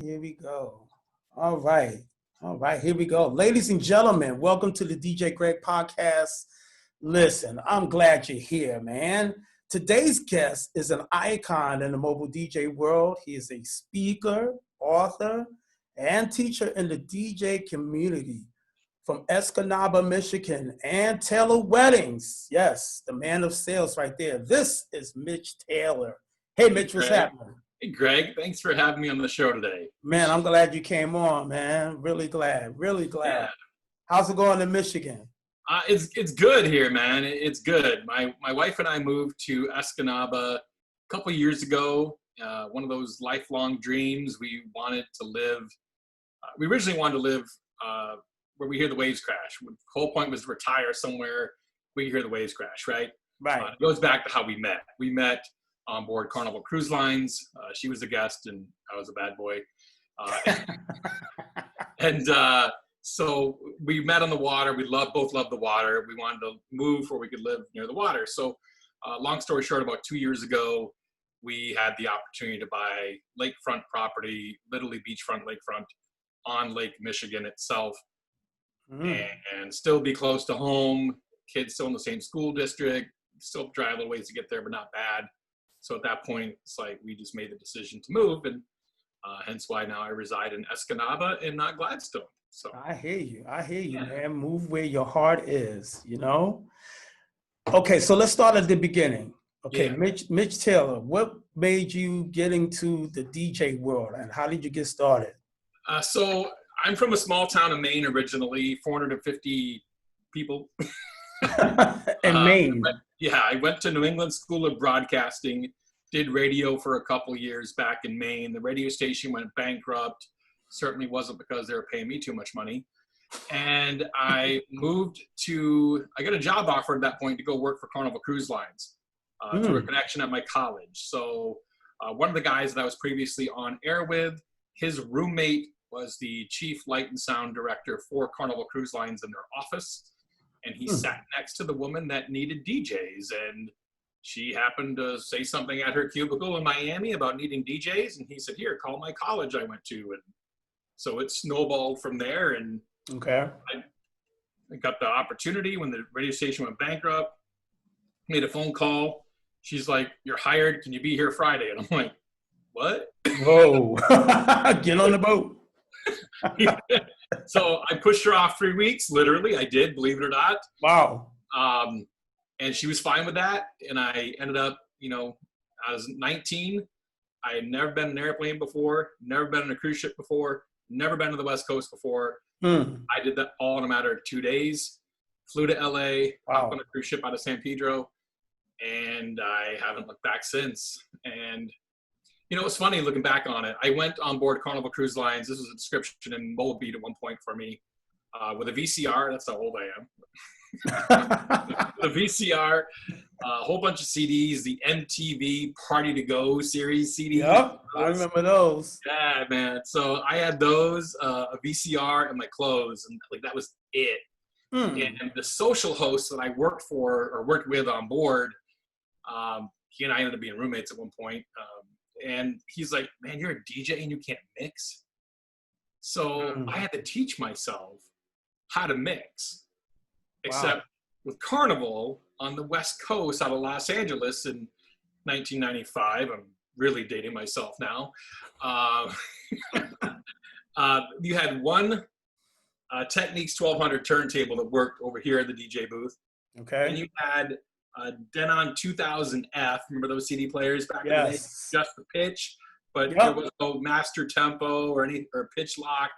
Here we go. All right. All right. Here we go. Ladies and gentlemen, welcome to the DJ Greg podcast. Listen, I'm glad you're here, man. Today's guest is an icon in the mobile DJ world. He is a speaker, author, and teacher in the DJ community from Escanaba, Michigan, and Taylor Weddings. Yes, the man of sales right there. This is Mitch Taylor. Hey, Mitch, what's happening? Hey, Greg, thanks for having me on the show today. Man, I'm glad you came on, man. Really glad. Really glad. Yeah. How's it going in Michigan? It's good here, man. It's good. My wife and I moved to Escanaba a couple years ago. One of those lifelong dreams. We wanted to live. We originally wanted to live where we hear the waves crash. The whole point was to retire somewhere we could hear the waves crash, right? Right. It goes back to how we met. We met on board Carnival Cruise Lines. She was a guest and I was a bad boy. So we met on the water. We both loved the water. We wanted to move where we could live near the water. So long story short, about 2 years ago, we had the opportunity to buy lakefront property, literally beachfront, lakefront on Lake Michigan itself, and still be close to home. Kids still in the same school district, still drive a little ways to get there, but not bad. So at that point, it's like we just made the decision to move, and hence why now I reside in Escanaba and not Gladstone. So I hear you, yeah. Man. Move where your heart is, you know? Okay, so let's start at the beginning. Okay, yeah. Mitch Taylor, what made you get into the DJ world, and how did you get started? So I'm from a small town in Maine originally, 450 people. In Maine? I went to New England School of Broadcasting, did radio for a couple years back in Maine. The radio station went bankrupt. Certainly wasn't because they were paying me too much money. And I I got a job offer at that point to go work for Carnival Cruise Lines through a connection at my college. So one of the guys that I was previously on air with, his roommate was the chief light and sound director for Carnival Cruise Lines in their office. And he sat next to the woman that needed DJs. And she happened to say something at her cubicle in Miami about needing DJs. And he said, here, call my college I went to. And so it snowballed from there. And okay, I got the opportunity when the radio station went bankrupt, made a phone call. She's like, you're hired. Can you be here Friday? And I'm like, what? Whoa, get on the boat. So I pushed her off 3 weeks. Literally, I did, believe it or not. Wow. And she was fine with that. And I ended up, I was 19. I had never been in an airplane before, never been on a cruise ship before, never been to the West Coast before. I did that all in a matter of 2 days. Flew to LA, hopped on a cruise ship out of San Pedro, and I haven't looked back since. And it's funny looking back on it. I went on board Carnival Cruise Lines. This was a description in Mobile at one point for me with a VCR. That's how old I am. The VCR, a whole bunch of CDs, the MTV Party to Go series CDs. Yep, I remember those. Yeah, man. So I had those, a VCR, and my clothes, and that was it. And the social host that I worked with on board, he and I ended up being roommates at one point. And he's like, man, you're a DJ and you can't mix. So I had to teach myself how to mix. Except with Carnival on the West Coast out of Los Angeles in 1995, I'm really dating myself now. You had one Technics 1200 turntable that worked over here in the DJ booth. Okay. And you had Denon 2000F, remember those CD players back in the day? Just the pitch, but there was no master tempo or pitch lock.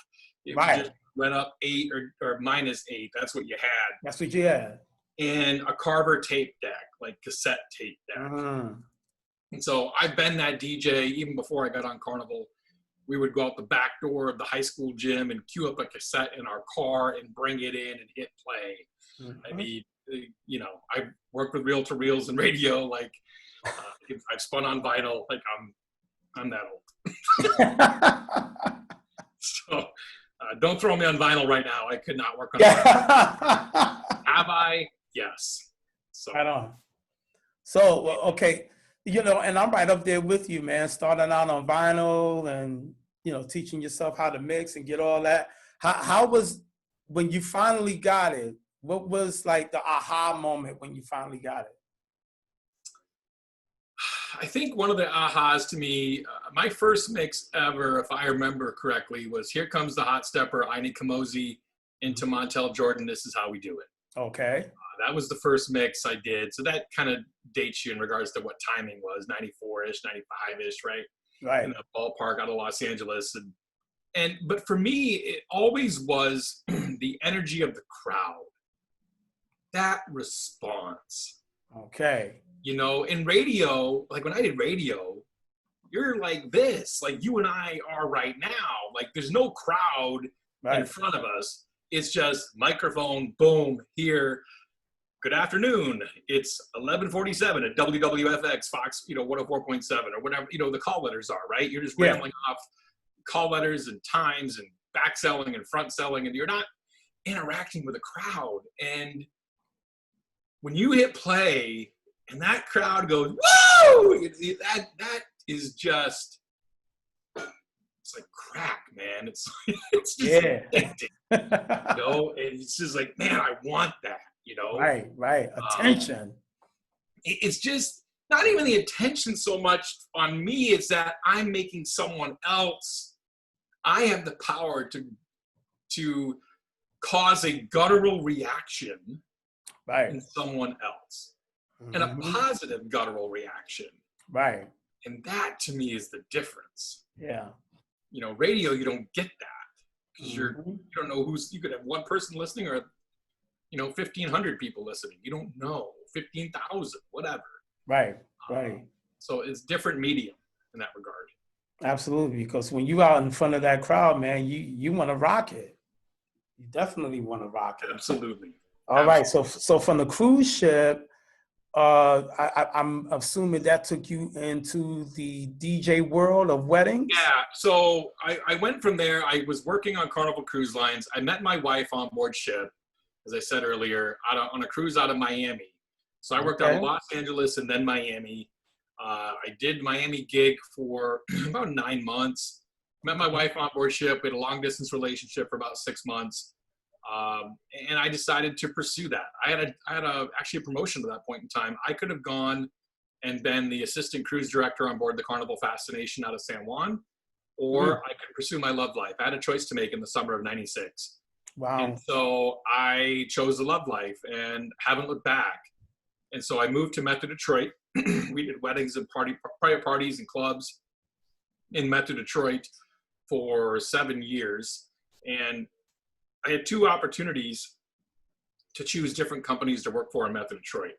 It just went up 8 or -8. That's what you had. That's what you had. And a Carver tape deck, like cassette tape deck. And so I've been that DJ even before I got on Carnival. We would go out the back door of the high school gym and queue up a cassette in our car and bring it in and hit play. I mean, I worked with reel-to-reels and radio. Like, I've spun on vinyl. Like, I'm that old. So, don't throw me on vinyl right now. I could not work on vinyl. Have I? Yes. So. Right on. So, okay, and I'm right up there with you, man. Starting out on vinyl and teaching yourself how to mix and get all that. How was when you finally got it? What was like the aha moment when you finally got it? I think one of the ahas to me, my first mix ever, if I remember correctly, was "Here Comes the Hot Stepper, Aini Kamosi, into Montel Jordan, This Is How We Do It." Okay. That was the first mix I did. So that kind of dates you in regards to what timing was, 94-ish, 95-ish, right? Right. In the ballpark out of Los Angeles. But for me, it always was the energy of the crowd. That response. Okay. In radio, like when I did radio, you're like this, like you and I are right now. Like there's no crowd in front of us. It's just microphone, boom, here. Good afternoon. It's 11:47 at WWFX Fox, 104.7 or whatever, the call letters are, right? You're just rambling off call letters and times and back selling and front selling, and you're not interacting with a crowd. And when you hit play and that crowd goes, woo! That is just, it's like crack, man. It's just addicting, and it's just like, man, I want that. Right. Attention. It's just not even the attention so much on me. It's that I'm making someone else. I have the power to cause a guttural reaction in someone else, and a positive guttural reaction. Right. And that to me is the difference. Yeah. Radio, you don't get that because you don't know you could have one person listening or 1,500 people listening. You don't know, 15,000, whatever. Right. So it's different medium in that regard. Absolutely, because when you out in front of that crowd, man, you want to rock it. You definitely want to rock it. Absolutely. All right. So from the cruise ship, I'm assuming that took you into the DJ world of weddings? Yeah. So I went from there. I was working on Carnival Cruise Lines. I met my wife on board ship, as I said earlier, on a cruise out of Miami. So I worked out of Los Angeles and then Miami. I did Miami gig for about 9 months. Met my wife on board ship. We had a long distance relationship for about 6 months. And I decided to pursue that. I had actually a promotion to that point in time. I could have gone and been the assistant cruise director on board the Carnival Fascination out of San Juan, or I could pursue my love life. I had a choice to make in the summer of '96. Wow. And so I chose the love life and haven't looked back. And so I moved to Metro Detroit. We did weddings and private parties and clubs in Metro Detroit for 7 years. And I had 2 opportunities to choose different companies to work for in Metro Detroit.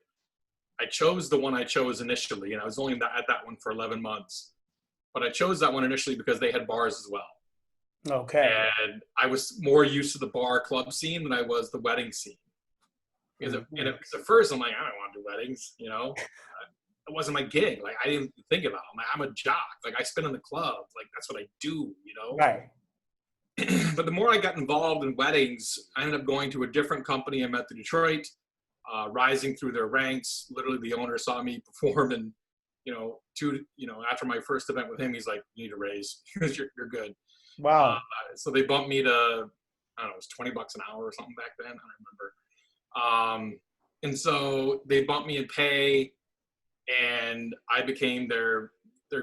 I chose the one I chose initially, and I was only at that one for 11 months. But I chose that one initially because they had bars as well. Okay. And I was more used to the bar club scene than I was the wedding scene. Because at first I'm like, I don't want to do weddings, It wasn't my gig. Like I didn't think about it. I'm a jock. Like I spin in the club. Like that's what I do, Right. But the more I got involved in weddings, I ended up going to a different company in Metro Detroit, rising through their ranks. Literally the owner saw me perform and, after my first event with him, he's like, you need a raise. You're good. Wow. So they bumped me to, I don't know, it was $20 an hour or something back then. I don't remember. And so they bumped me in pay, and I became their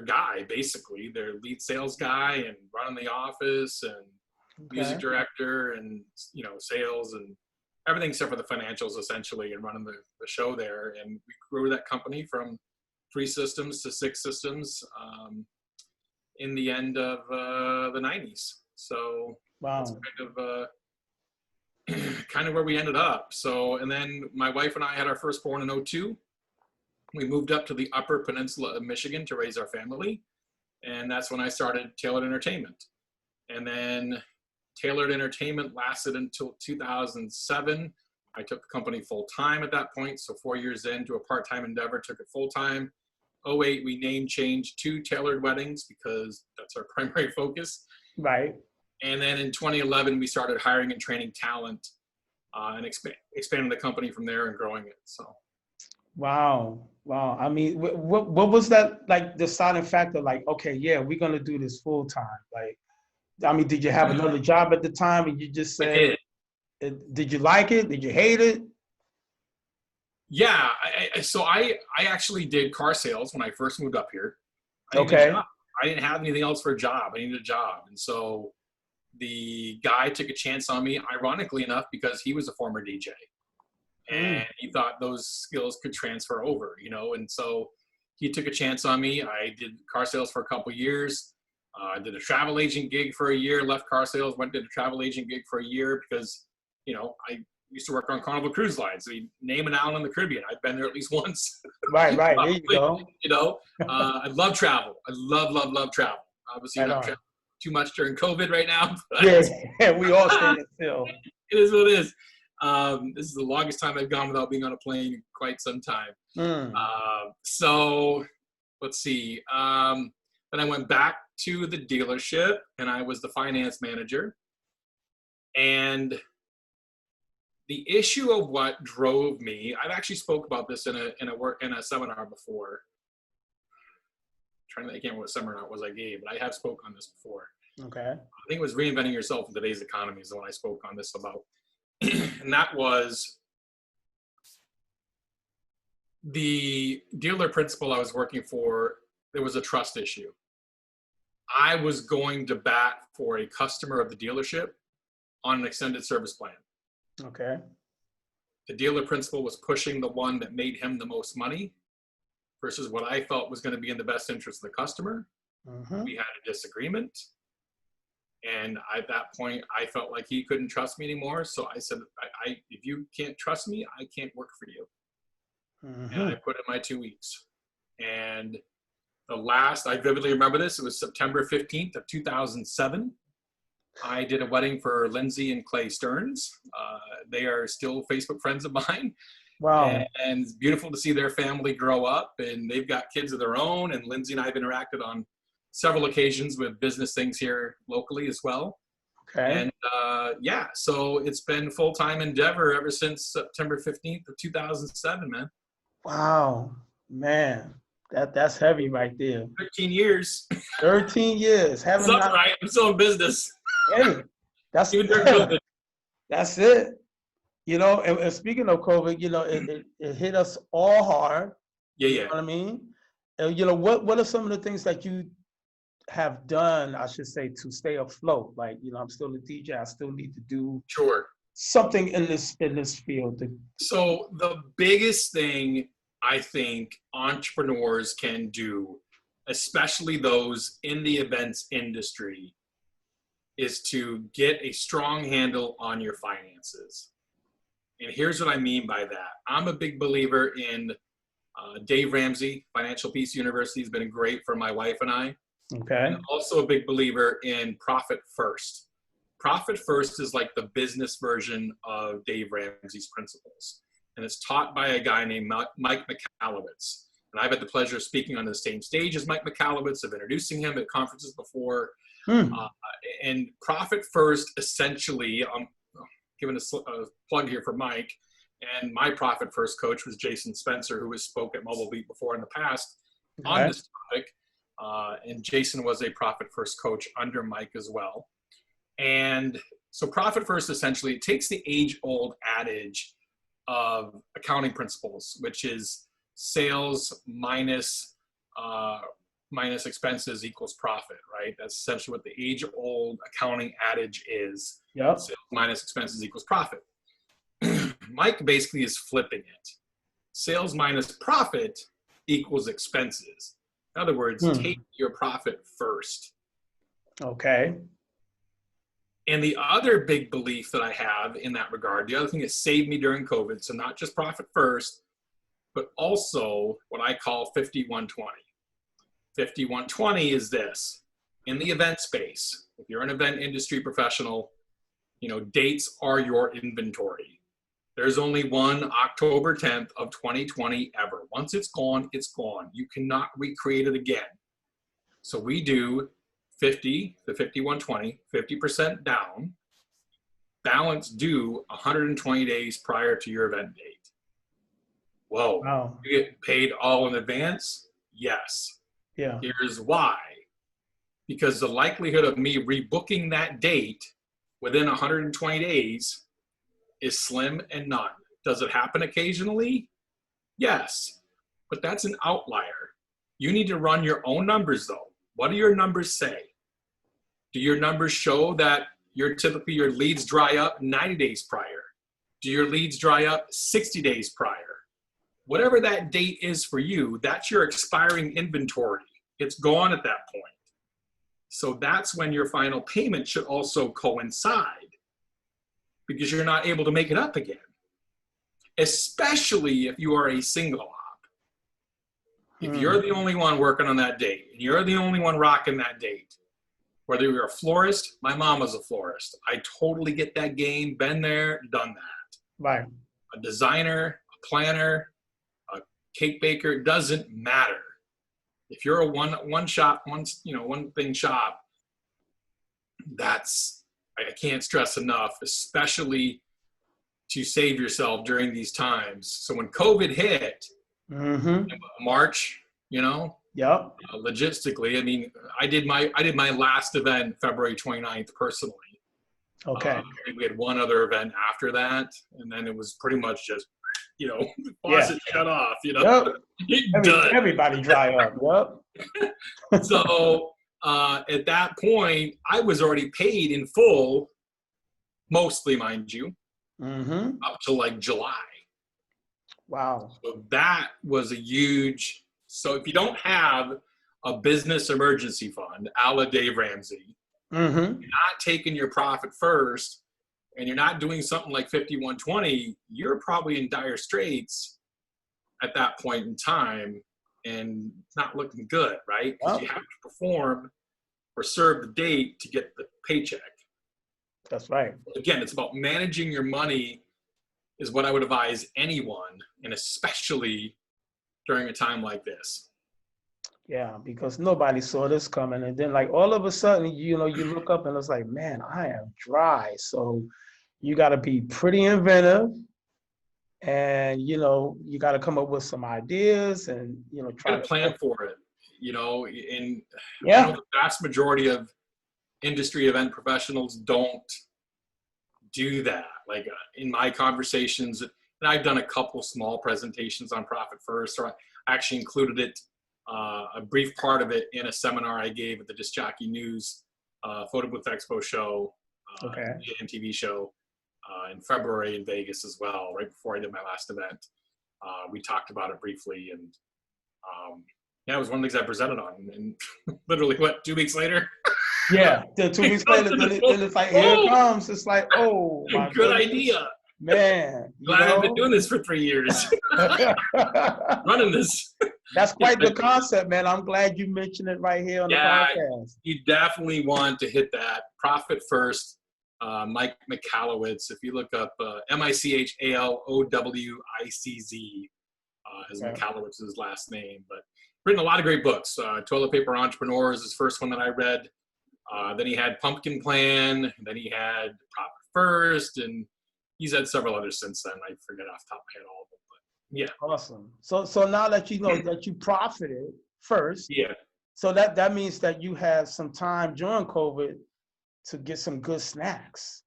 guy, basically, their lead sales guy, and running the office and music director and, sales and everything except for the financials, essentially, and running the show there. And we grew that company from 3 systems to 6 systems in the end of the 90s. So that's kind of where we ended up. So, and then my wife and I had our firstborn in 2002. We moved up to the Upper Peninsula of Michigan to raise our family. And that's when I started Tailored Entertainment. And then Tailored Entertainment lasted until 2007. I took the company full time at that point. So 4 years into a part-time endeavor, took it full time. 2008, we name changed to Tailored Weddings because that's our primary focus. Right. And then in 2011, we started hiring and training talent and expanding the company from there and growing it. So. Wow. I mean, what was that, like, deciding factor? Like, okay, yeah, we're going to do this full time. Like, I mean, did you have another job at the time and you just I said, did you like it? Did you hate it? Yeah, so I actually did car sales when I first moved up here. I needed a Okay. job. I didn't have anything else for a job. I needed a job. And so the guy took a chance on me, ironically enough, because he was a former DJ. And he thought those skills could transfer over, you know. And so he took a chance on me. I did car sales for a couple years. I did a travel agent gig for a year, left car sales, went to a travel agent gig for a year because, you know, I used to work on Carnival Cruise Lines. So you name an island in the Caribbean, I've been there at least once. Right. There you go. You know, I love travel. I love travel. Obviously, Right not on. traveling too much during COVID right now. But Yeah, we all stand still. it is what it is. This is the longest time I've gone without being on a plane in quite some time. So let's see. Then I went back to the dealership and I was the finance manager. And the issue of what drove me, I've actually spoke about this in a seminar before. I can't remember what seminar it was I gave, but I have spoke on this before. Okay. I think it was reinventing yourself in today's economy is the one I spoke on this about. And that was the dealer principal I was working for. There was a trust issue. I was going to bat for a customer of the dealership on an extended service plan. Okay. The dealer principal was pushing the one that made him the most money versus what I felt was going to be in the best interest of the customer. We had a disagreement. And at that point, I felt like he couldn't trust me anymore. So I said, if you can't trust me, I can't work for you. And I put in my 2 weeks. And I vividly remember this, it was September 15th of 2007. I did a wedding for Lindsay and Clay Stearns. They are still Facebook friends of mine. Wow. And it's beautiful to see their family grow up, and they've got kids of their own. And Lindsay and I have interacted on several occasions with business things here locally as well. Okay. And yeah, so it's been full-time endeavor ever since September 15th of 2007, man. Wow, man, that's heavy right there. 13 years. 13 years. That's up, right? I'm still in business. Hey, that's Even during COVID. That's it. You know, and speaking of COVID, you know, it hit us all hard. Yeah. You know what I mean? And, you know, what are some of the things that you have done, I should say, to stay afloat? Like, you know, I'm still a DJ. I still need to do something in this field. So the biggest thing I think entrepreneurs can do, especially those in the events industry, is to get a strong handle on your finances. And here's what I mean by that. I'm a big believer in Dave Ramsey, Financial Peace University has been great for my wife and I. Okay. And also a big believer in Profit First. Profit First is like the business version of Dave Ramsey's principles. And it's taught by a guy named Mike McAllowitz. And I've had the pleasure of speaking on the same stage as Mike McAllowitz, of introducing him at conferences before. And Profit First, essentially, I'm giving a plug here for Mike, and my Profit First coach was Jason Spencer, who has spoke at Mobile Beat before in the past on this topic. And Jason was a Profit First coach under Mike as well. And so Profit First, essentially, it takes the age-old adage of accounting principles, which is sales minus expenses equals profit, right? That's essentially what the age-old accounting adage is. Yep. Sales minus expenses equals profit. Mike basically is flipping it. Sales minus profit equals expenses. In other words, take your profit first. Okay. And the other big belief that I have in that regard, the other thing that saved me during COVID, so not just profit first, but also what I call 50-120. 50-120 is this. In the event space, if you're an event industry professional, you know, dates are your inventory. There's only one October 10th of 2020 ever. Once it's gone, it's gone. You cannot recreate it again. So we do 50, the 50-120, 50% down, balance due 120 days prior to your event date. Whoa. Wow. You get paid all in advance? Yes. Yeah. Here's why. because the likelihood of me rebooking that date within 120 days is slim and none. Does it happen occasionally? Yes, but that's an outlier. You need to run your own numbers though. What do your numbers say? Do your numbers show that your leads dry up 90 days prior? Do your leads dry up 60 days prior? Whatever that date is for you, that's your expiring inventory. It's gone at that point. So that's when your final payment should also coincide, because you're not able to make it up again, especially if you are a single op. If you're the only one working on that date, and you're the only one rocking that date, whether you're a florist, my mom was a florist. I totally get that game, been there, done that. Right. A designer, a planner, a cake baker, doesn't matter. If you're a one thing shop, that's, I can't stress enough, especially to save yourself during these times. So when COVID hit, March, Yep. Logistically, I mean, I did my last event February 29th personally. Okay. We had one other event after that, and then it was pretty much just, faucet shut off, Yep. done. Everybody dry up. Yep. So at that point, I was already paid in full, mostly, mind you, up to like July. Wow. So that was a huge. So if you don't have a business emergency fund, a la Dave Ramsey, you're not taking your profit first, and you're not doing something like 5120, you're probably in dire straits at that point in time, and it's not looking good, right? Because you have to perform or serve the date to get the paycheck. That's right. Again, it's about managing your money is what I would advise anyone, and especially during a time like this. Yeah, because nobody saw this coming. And then like all of a sudden, you look up and it's like, man, I am dry. So you got to be pretty inventive, and, you got to come up with some ideas and, try to plan for it, and yeah. The vast majority of industry event professionals don't do that. Like in my conversations, and I've done a couple small presentations on Profit First, or I actually included it, a brief part of it in a seminar I gave at the Disc Jockey News Photo Booth Expo show, MTV show in February in Vegas as well, right before I did my last event. We talked about it briefly, and it was one of the things I presented on, and literally 2 weeks later. Yeah, then 2 weeks later, then it's like, here it comes. It's like, oh, my good goodness. idea. Man. Glad I've been doing this for 3 years. Running this. That's quite the concept, man. I'm glad you mentioned it right here on the podcast. You definitely want to hit that. Profit First. Mike Michalowicz. If you look up Michalowicz, is Michalowicz's last name, but written a lot of great books. Toilet Paper Entrepreneur is his first one that I read. Then he had Pumpkin Plan. Then he had Profit First, and he's had several others since then. I forget off the top of my head all of them, but yeah. Awesome. So now that you know that you profited first, yeah. So that means that you had some time during COVID to get some good snacks.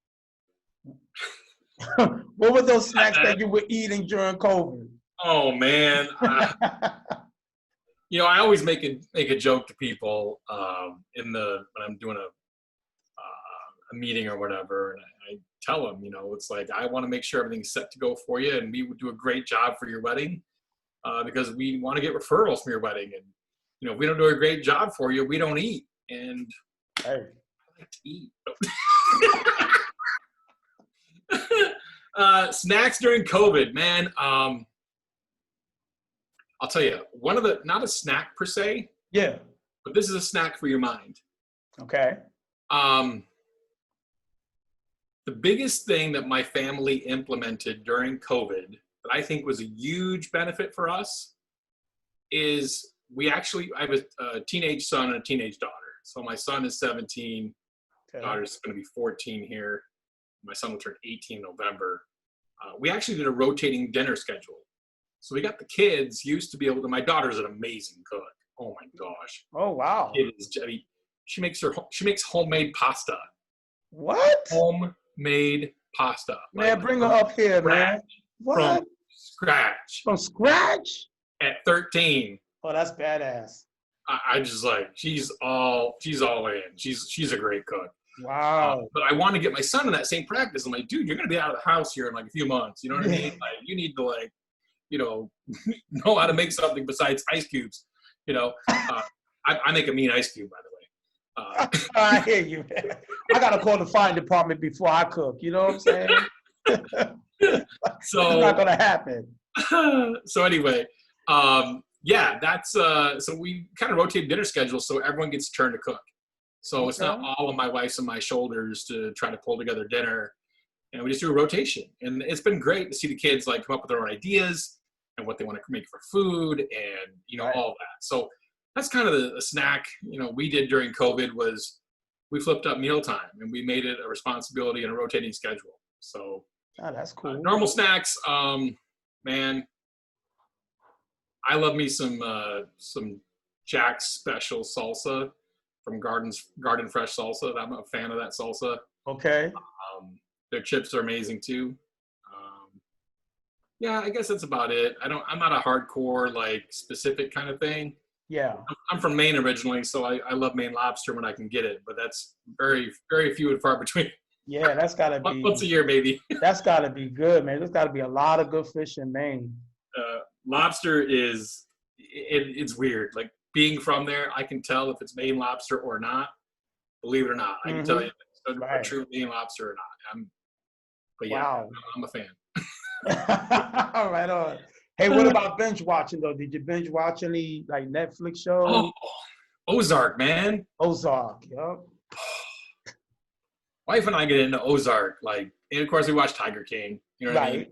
What were those snacks that you were eating during COVID? Oh man. I always make a joke to people when I'm doing a meeting or whatever, and I tell them, it's like, I want to make sure everything's set to go for you, and we would do a great job for your wedding because we want to get referrals from your wedding, and if we don't do a great job for you, we don't eat, and I like to eat. Snacks during COVID, man. I'll tell you, not a snack per se. Yeah. But this is a snack for your mind. Okay. The biggest thing that my family implemented during COVID that I think was a huge benefit for us is I have a teenage son and a teenage daughter. So my son is 17. Daughter's going to be 14 here. My son will turn 18 in November. We actually did a rotating dinner schedule. So we got the kids used to be able to, my daughter's an amazing cook. Oh my gosh. Oh, wow. she makes homemade pasta. What? Homemade pasta. Man, bring her up here, man. What? From scratch. From scratch? At 13. Oh, that's badass. I just like, she's all in. She's a great cook. Wow. But I want to get my son in that same practice. I'm like, dude, you're going to be out of the house here in like a few months. You know what I mean? Like, you need to like, you know how to make something besides ice cubes. You know, I make a mean ice cube, by the way. I hear you, man. I got to call the fire department before I cook. You know what I'm saying? So it's not going to happen. So anyway, yeah, that's so we kind of rotate dinner schedules so everyone gets a turn to cook. So it's not all on my wife's and my shoulders to try to pull together dinner. And we just do a rotation. And it's been great to see the kids like come up with their own ideas and what they want to make for food and, you know, all of that. So that's kind of the snack, you know, we did during COVID was we flipped up mealtime and we made it a responsibility and a rotating schedule. So that's cool. Normal snacks, man, I love me some Jack's Special salsa from Garden Fresh Salsa. I'm a fan of that salsa. Okay. Their chips are amazing too. Yeah, I guess that's about it. I'm not a hardcore like specific kind of thing. Yeah. I'm from Maine originally, so I love Maine lobster when I can get it, but that's very, very few and far between. Yeah, that's gotta be once a year, maybe. That's gotta be good, man. There's gotta be a lot of good fish in Maine. Lobster is it's weird. Like being from there, I can tell if it's Maine lobster or not. Believe it or not, I can tell you if it's a true Maine lobster or not. But yeah, wow. I'm a fan. Right on. Hey, what about binge watching though? Did you binge watch any like Netflix shows? Oh, Ozark, man. Ozark, yep. Wife and I get into Ozark, like, and of course we watch Tiger King. You know what I mean?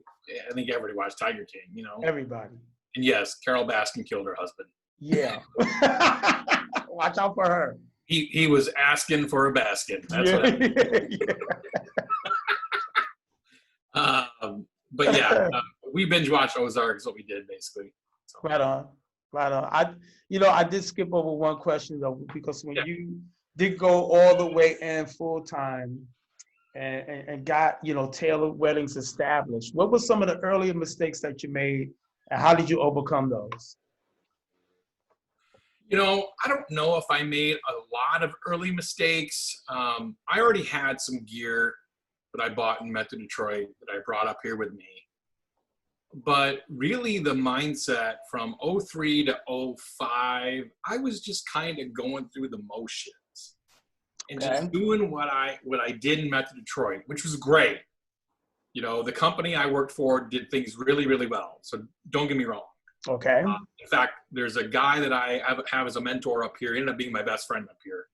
I think everybody watched Tiger King. You know, everybody. And yes, Carol Baskin killed her husband. Yeah. Watch out for her. He was asking for a basket. That's what but yeah, we binge watched Ozark is what we did basically. So. Right on. I did skip over one question though, because when you did go all the way in full time and got, Taylor Weddings established, what were some of the earlier mistakes that you made and how did you overcome those? I don't know if I made a lot of early mistakes. I already had some gear that I bought and met to Detroit that I brought up here with me. But really the mindset from 03 to 05, I was just kind of going through the motions and just doing what I did in Met to Detroit, which was great. The company I worked for did things really, really well. So don't get me wrong. Okay. In fact, there's a guy that I have as a mentor up here. He ended up being my best friend up here.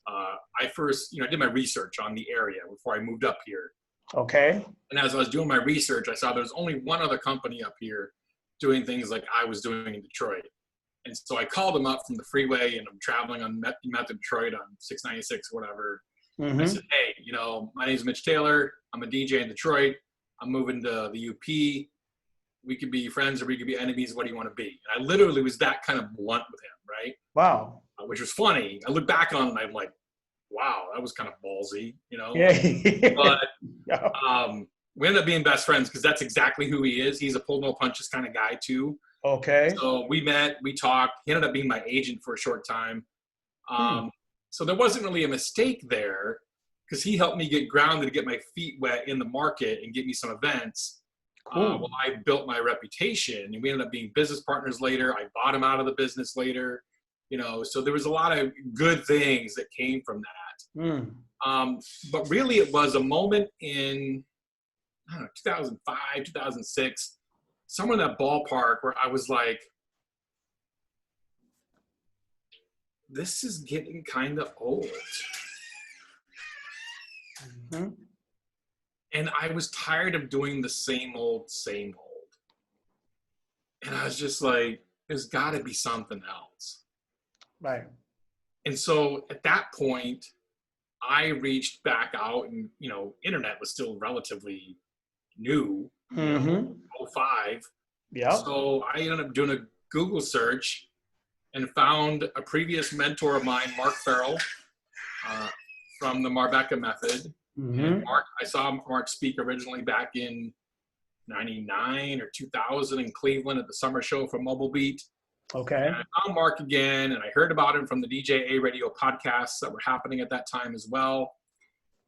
I first, did my research on the area before I moved up here. Okay. And as I was doing my research, I saw there was only one other company up here doing things like I was doing in Detroit. And so I called him up from the freeway, and I'm traveling on Met to Detroit on 696 or whatever. Mm-hmm. I said, hey, my name's Mitch Taylor. I'm a DJ in Detroit. I'm moving to the UP. We could be friends or we could be enemies. What do you want to be? And I literally was that kind of blunt with him, right? Wow. Which was funny. I look back on it and I'm like, wow, that was kind of ballsy, Yeah. But we ended up being best friends because that's exactly who he is. He's a pull no punches kind of guy too. Okay. So we met, we talked. He ended up being my agent for a short time. So there wasn't really a mistake there because he helped me get grounded to get my feet wet in the market and get me some events. Cool. Well, I built my reputation and we ended up being business partners later. I bought him out of the business later, so there was a lot of good things that came from that. But really it was a moment in, 2005, 2006, somewhere in that ballpark where I was like, this is getting kind of old. Mm-hmm. And I was tired of doing the same old. And I was just like, there's got to be something else. Right. And so at that point, I reached back out and, internet was still relatively new, 05. Yeah. So I ended up doing a Google search and found a previous mentor of mine, Mark Farrell, from the Marbecca method. Mm-hmm. And I saw Mark speak originally back in 99 or 2000 in Cleveland at the summer show for Mobile Beat. Okay. And I found Mark again, and I heard about him from the DJA radio podcasts that were happening at that time as well.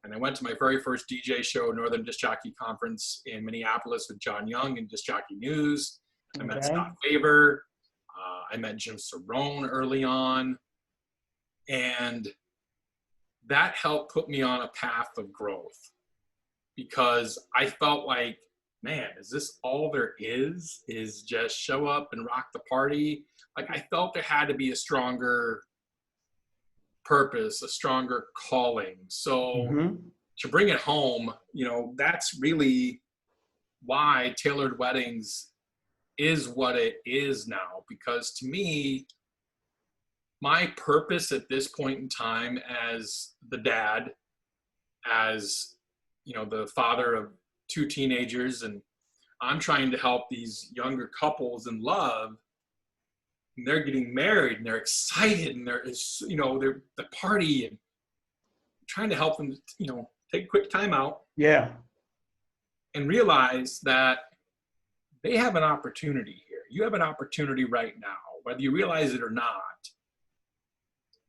And I went to my very first DJ show, Northern Disc Jockey Conference in Minneapolis with John Young and Disc Jockey News. I met Scott Faber. I met Jim Cerrone early on. And that helped put me on a path of growth, because I felt like, man, is this all there is just show up and rock the party? Like, I felt there had to be a stronger purpose, a stronger calling. So to bring it home, that's really why Tailored Weddings is what it is now. Because to me, my purpose at this point in time as the dad, as the father of 2 teenagers, and I'm trying to help these younger couples in love, and they're getting married and they're excited and they're the party, and trying to help them, take a quick time out. Yeah. And realize that they have an opportunity here. You have an opportunity right now, whether you realize it or not.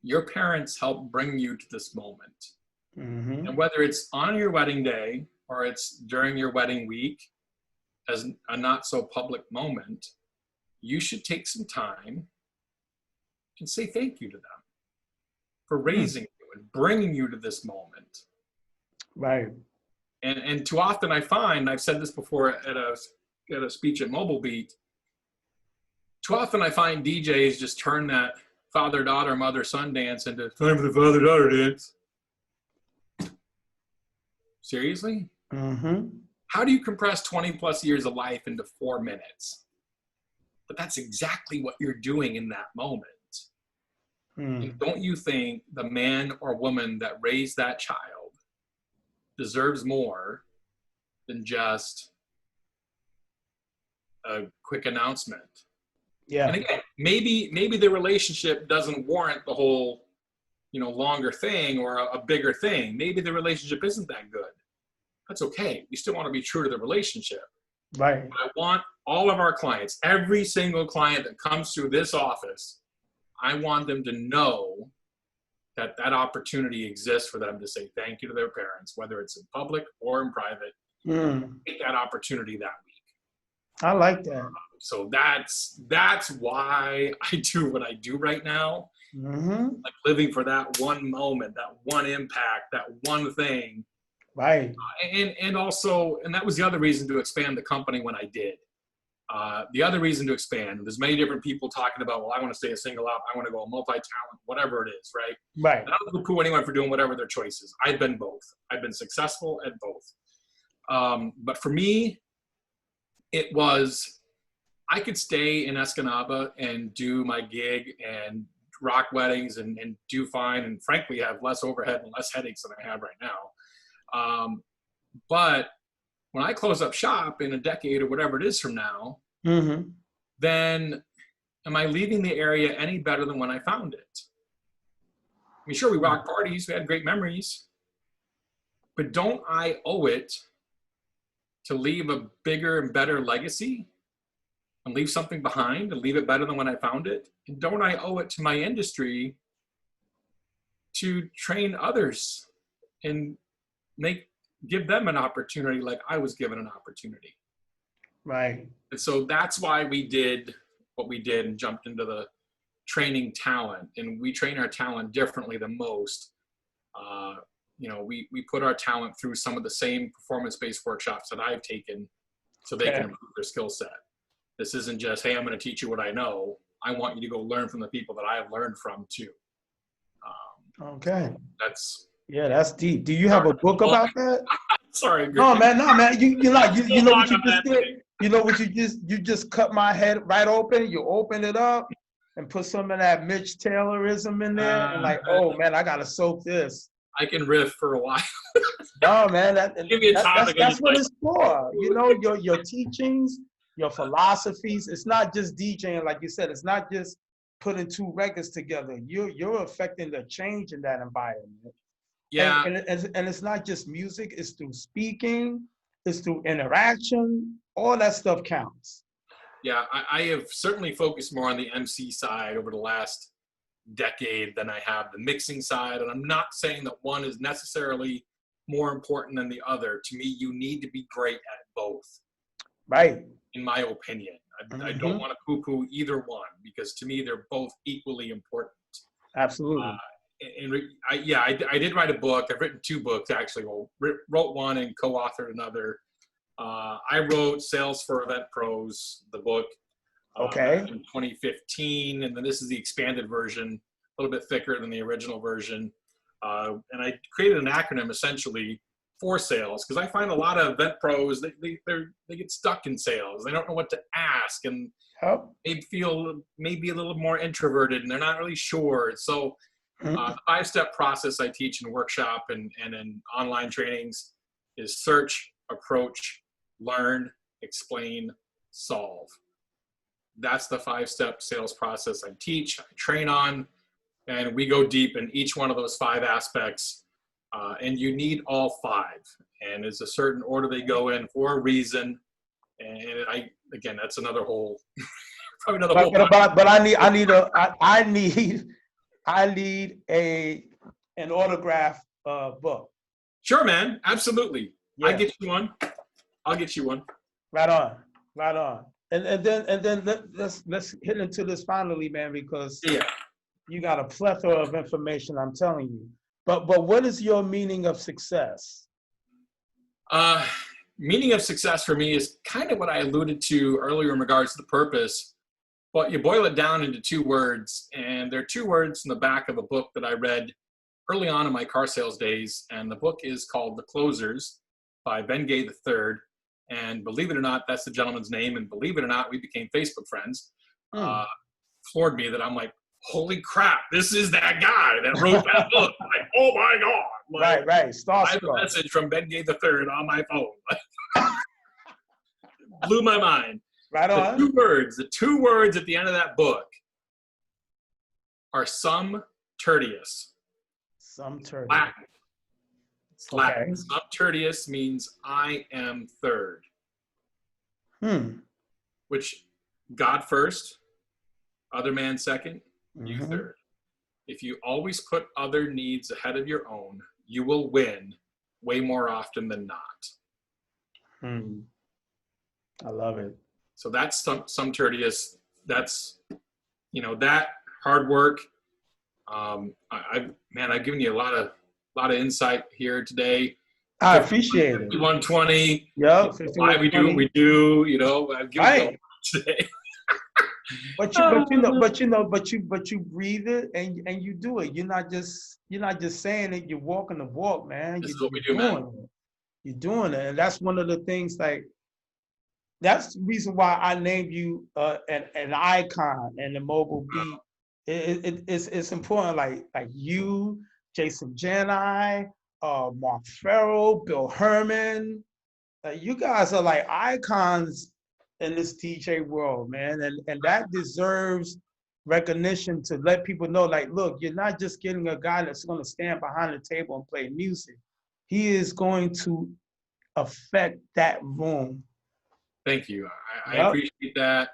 Your parents helped bring you to this moment. And whether it's on your wedding day or it's during your wedding week as a not so public moment, you should take some time and say thank you to them for raising you and bringing you to this moment. Right. And too often I find, I've said this before at a speech at Mobile Beat, too often I find DJs just turn that father-daughter, mother-son dance into time for the father-daughter dance. Seriously? How do you compress 20 plus years of life into 4 minutes? But that's exactly what you're doing in that moment. And don't you think the man or woman that raised that child deserves more than just a quick announcement? Yeah. And again, maybe the relationship doesn't warrant the whole, longer thing or a bigger thing. Maybe the relationship isn't that good. That's okay. We still want to be true to the relationship. Right. But I want all of our clients, every single client that comes through this office, I want them to know that that opportunity exists for them to say thank you to their parents, whether it's in public or in private. Take that opportunity that week. I like that. So that's why I do what I do right now. Like living for that one moment, that one impact, that one thing. Right. And also, and that was the other reason to expand the company when I did. The other reason to expand, there's many different people talking about, well, I want to stay a single out, I want to go multi-talent, whatever it is, right? Right. And I don't poo-poo anyone for doing whatever their choice is. I've been both. I've been successful at both. But for me, it was, I could stay in Escanaba and do my gig and rock weddings and do fine, and frankly have less overhead and less headaches than I have right now. But when I close up shop in a decade or whatever it is from now, then am I leaving the area any better than when I found it? I mean, sure, we rock parties, we had great memories, but don't I owe it to leave a bigger and better legacy and leave something behind and leave it better than when I found it? And don't I owe it to my industry to train others and give them an opportunity like I was given an opportunity? Right. And so that's why we did what we did and jumped into the training talent. And we train our talent differently than most. We put our talent through some of the same performance-based workshops that I've taken so they can improve their skill set. This isn't just, hey, I'm going to teach you what I know. I want you to go learn from the people that I have learned from too. That's deep. Do you have a book about that? Sorry. No, man. You know what you just did? You know what you just cut my head right open. You open it up and put some of that Mitch Taylorism in there, and like, oh man, I gotta soak this. I can riff for a while. No, man. That's what it's for. Your teachings, your philosophies. It's not just DJing, like you said. It's not just putting two records together, you're affecting the change in that environment. Yeah. And it's not just music, it's through speaking, it's through interaction, all that stuff counts. Yeah, I have certainly focused more on the MC side over the last decade than I have the mixing side. And I'm not saying that one is necessarily more important than the other. To me, you need to be great at both. Right. In my opinion. I don't want to poo-poo either one, because to me, they're both equally important. Absolutely. I did write a book. I've written 2 books, actually. Well, wrote one and co-authored another. I wrote Sales for Event Pros, the book, in 2015. And then this is the expanded version, a little bit thicker than the original version. And I created an acronym, essentially, for sales, because I find a lot of event pros, they get stuck in sales. They don't know what to ask, and they feel maybe a little more introverted, and they're not really sure. So the 5-step process I teach in workshop and in online trainings is search, approach, learn, explain, solve. That's the 5-step sales process I teach, I train on, and we go deep in each one of those 5 aspects. And you need all 5, and it's a certain order they go in for a reason. And again, that's another whole, probably another whole. But I need an autograph book. Sure, man, absolutely. Yeah. I'll get you one. Right on. And then let's hit into this finally, man, because you got a plethora of information. I'm telling you. But what is your meaning of success? Meaning of success for me is kind of what I alluded to earlier in regards to the purpose, but you boil it down into 2 words, and there are 2 words in the back of a book that I read early on in my car sales days, and the book is called The Closers by Ben Gay III, and believe it or not, that's the gentleman's name, and believe it or not, we became Facebook friends. Floored me that I'm like, holy crap, this is that guy that wrote that book. Like, oh my God. Like, right. I have a message from Ben Gay III on my phone. Blew my mind. Right on. The two words at the end of that book are sum tertius. Sum tertius. Latin. It's Latin. Sum tertius means I am third. Which, God first, other man second, you third. If you always put other needs ahead of your own, you will win way more often than not. I love it. So that's sum tertius. That's, that hard work. I've given you a lot of insight here today. I appreciate it. 5120. Yeah. Why we do what we do. I've given you a lot today. But you breathe it and you do it. You're not just saying it. You're walking the walk, man. This is what we do, man. You're doing it, and that's one of the things. Like, that's the reason why I named you an icon in the mobile beat. It's important. Like you, Jason Jani, Mark Farrell, Bill Herman. You guys are like icons in this DJ world, man, and that deserves recognition, to let people know, like, look, you're not just getting a guy that's going to stand behind the table and play music. He is going to affect that room. Thank you. I appreciate that.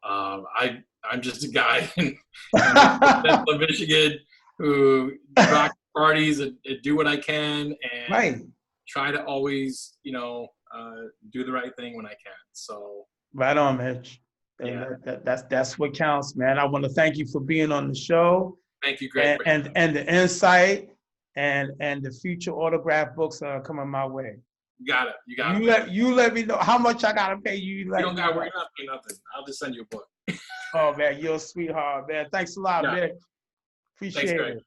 I'm just a guy in Central Michigan who rock parties and do what I can, and try to always, do the right thing when I can. So right on, Mitch. Yeah. That's what counts, man. I want to thank you for being on the show. Thank you, Greg. And the insight and the future autograph books are coming my way. You got it. You let me know how much I gotta pay you. You don't got to worry about paying nothing. I'll just send you a book. Oh man, you're a sweetheart, man. Thanks a lot, man. Appreciate it.